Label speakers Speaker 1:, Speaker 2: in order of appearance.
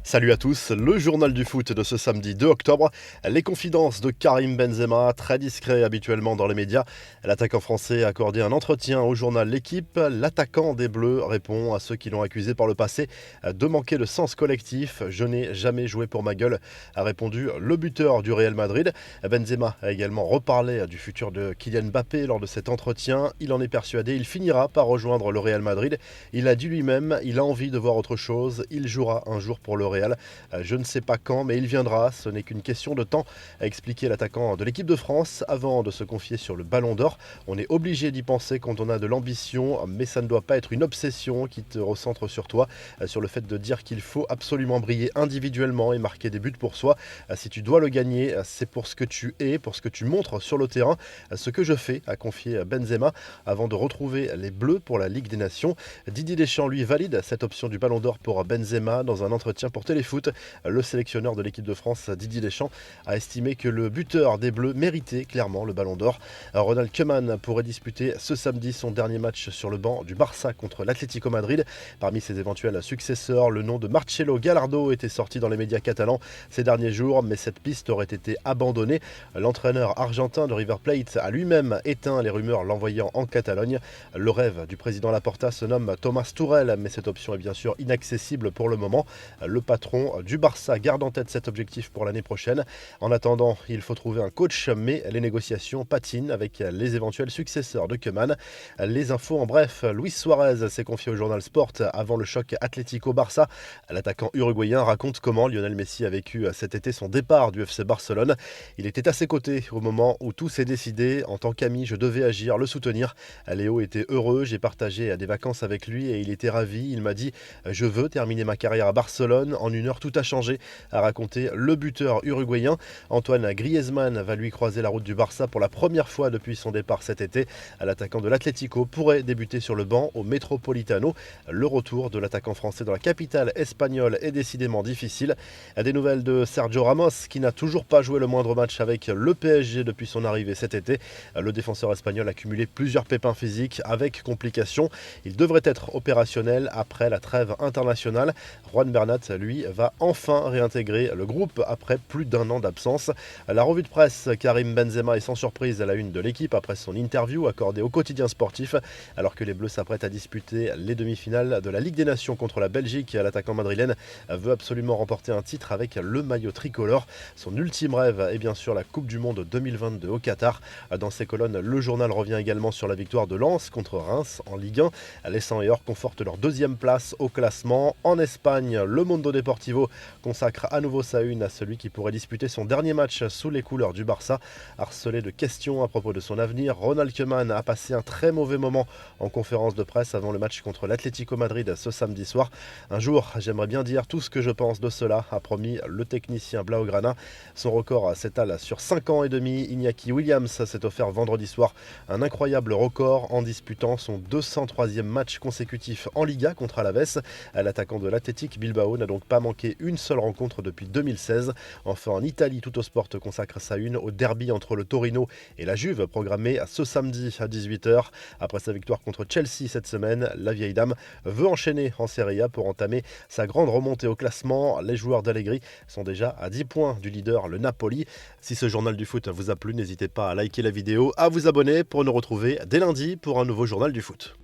Speaker 1: Salut à tous, le journal du foot de ce samedi 2 octobre. Les confidences de Karim Benzema, très discret habituellement dans les médias. L'attaquant français a accordé un entretien au journal L'Équipe. L'attaquant des Bleus répond à ceux qui l'ont accusé par le passé de manquer de sens collectif. Je n'ai jamais joué pour ma gueule, a répondu le buteur du Real Madrid. Benzema a également reparlé du futur de Kylian Mbappé lors de cet entretien. Il en est persuadé, il finira par rejoindre le Real Madrid. Il a dit lui-même, il a envie de voir autre chose. Il jouera un jour pour le Real. Je ne sais pas quand, mais il viendra. Ce n'est qu'une question de temps, a expliqué l'attaquant de l'équipe de France avant de se confier sur le Ballon d'Or. On est obligé d'y penser quand on a de l'ambition, mais ça ne doit pas être une obsession qui te recentre sur toi, sur le fait de dire qu'il faut absolument briller individuellement et marquer des buts pour soi. Si tu dois le gagner, c'est pour ce que tu es, pour ce que tu montres sur le terrain. Ce que je fais, a confié Benzema avant de retrouver les Bleus pour la Ligue des Nations. Didier Deschamps, lui, valide cette option du Ballon d'Or pour Benzema dans un entretien pour Téléfoot. Le sélectionneur de l'équipe de France, Didier Deschamps, a estimé que le buteur des Bleus méritait clairement le Ballon d'Or. Ronald Koeman pourrait disputer ce samedi son dernier match sur le banc du Barça contre l'Atlético Madrid. Parmi ses éventuels successeurs, le nom de Marcelo Gallardo était sorti dans les médias catalans ces derniers jours, mais cette piste aurait été abandonnée. L'entraîneur argentin de River Plate a lui-même éteint les rumeurs l'envoyant en Catalogne. Le rêve du président Laporta se nomme Thomas Tuchel, mais cette option est bien sûr inaccessible pour le moment. Le patron du Barça garde en tête cet objectif pour l'année prochaine. En attendant, il faut trouver un coach, mais les négociations patinent avec les éventuels successeurs de Koeman. Les infos en bref, Luis Suarez s'est confié au journal Sport avant le choc Atlético-Barça. L'attaquant uruguayen raconte comment Lionel Messi a vécu cet été son départ du FC Barcelone. Il était à ses côtés au moment où tout s'est décidé. En tant qu'ami, je devais agir, le soutenir. Léo était heureux, j'ai partagé des vacances avec lui et il était ravi. Il m'a dit « Je veux terminer ma carrière à Barcelone. En une heure, tout a changé », a raconté le buteur uruguayen. Antoine Griezmann va lui croiser la route du Barça pour la première fois depuis son départ cet été. L'attaquant de l'Atlético pourrait débuter sur le banc au Metropolitano. Le retour de l'attaquant français dans la capitale espagnole est décidément difficile. Des nouvelles de Sergio Ramos qui n'a toujours pas joué le moindre match avec le PSG depuis son arrivée cet été. Le défenseur espagnol a cumulé plusieurs pépins physiques avec complications. Il devrait être opérationnel après la trêve internationale. Juan Bernat, lui, va enfin réintégrer le groupe après plus d'un an d'absence. La revue de presse, Karim Benzema est sans surprise à la une de l'équipe après son interview accordée au quotidien sportif. Alors que les Bleus s'apprêtent à disputer les demi-finales de la Ligue des Nations contre la Belgique, l'attaquant madrilène veut absolument remporter un titre avec le maillot tricolore. Son ultime rêve est bien sûr la Coupe du Monde 2022 au Qatar. Dans ses colonnes, le journal revient également sur la victoire de Lens contre Reims en Ligue 1. Les 100 et or confortent leur deuxième place au classement. En Espagne, le Mundo Deportivo consacre à nouveau sa une à celui qui pourrait disputer son dernier match sous les couleurs du Barça. Harcelé de questions à propos de son avenir, Ronald Koeman a passé un très mauvais moment en conférence de presse avant le match contre l'Atlético Madrid ce samedi soir. Un jour, j'aimerais bien dire tout ce que je pense de cela, a promis le technicien Blaugrana. Son record s'étale sur 5 ans et demi. Iñaki Williams s'est offert vendredi soir un incroyable record en disputant son 203e match consécutif en Liga contre Alaves. L'attaquant de l'Athletic Bilbao n'a donc pas manqué une seule rencontre depuis 2016. Enfin, en Italie, Tuttosport consacre sa une au derby entre le Torino et la Juve, programmé ce samedi à 18h. Après sa victoire contre Chelsea cette semaine, la vieille dame veut enchaîner en Serie A pour entamer sa grande remontée au classement. Les joueurs d'Allegri sont déjà à 10 points du leader, le Napoli. Si ce journal du foot vous a plu, n'hésitez pas à liker la vidéo, à vous abonner pour nous retrouver dès lundi pour un nouveau journal du foot.